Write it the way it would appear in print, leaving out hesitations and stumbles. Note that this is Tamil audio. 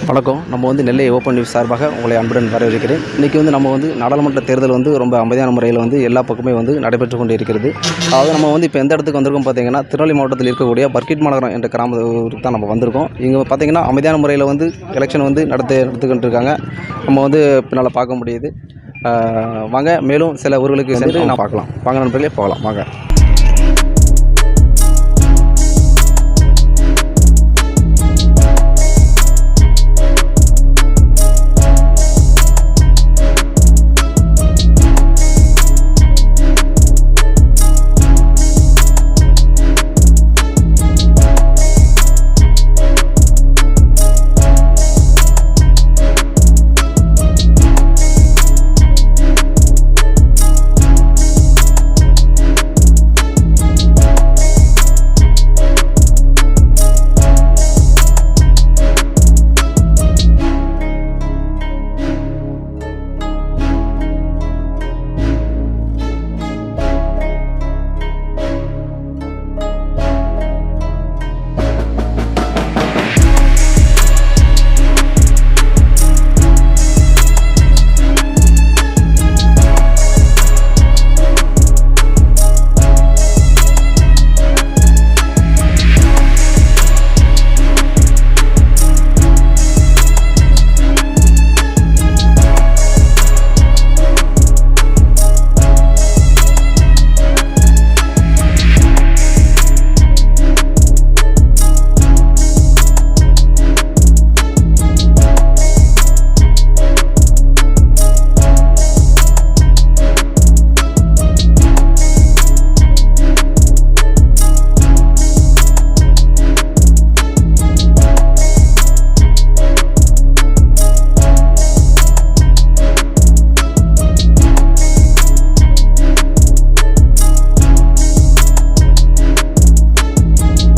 வணக்கம். நம்ம வந்து நெல்லை ஓப்பன் நியூஸ் சார்பாக உங்களை அன்புடன் வரவேற்கிறேன். இன்றைக்கி வந்து நம்ம வந்து நாடாளுமன்ற தேர்தல் வந்து ரொம்ப அமைதியான முறையில் வந்து எல்லா பக்கமே வந்து நடைபெற்று கொண்டு இருக்கிறது. அதாவது நம்ம வந்து இப்போ எந்த இடத்துக்கு வந்திருக்கோம் பார்த்தீங்கன்னா, திருநெல்வேலி மாவட்டத்தில் இருக்கக்கூடிய பர்கிட் மாநகரம் என்ற கிராமத்துக்கு தான் நம்ம வந்திருக்கோம். இங்கே பார்த்தீங்கன்னா அமைதியான முறையில் வந்து எலெக்ஷன் வந்து நடத்திக்கிட்டு இருக்காங்க. நம்ம வந்து பின்னால் பார்க்க முடியுது. வாங்க மேலும் சில ஊர்களுக்கு சென்று நான் பார்க்கலாம். வாங்க நண்பர்களே, போகலாம் வாங்க.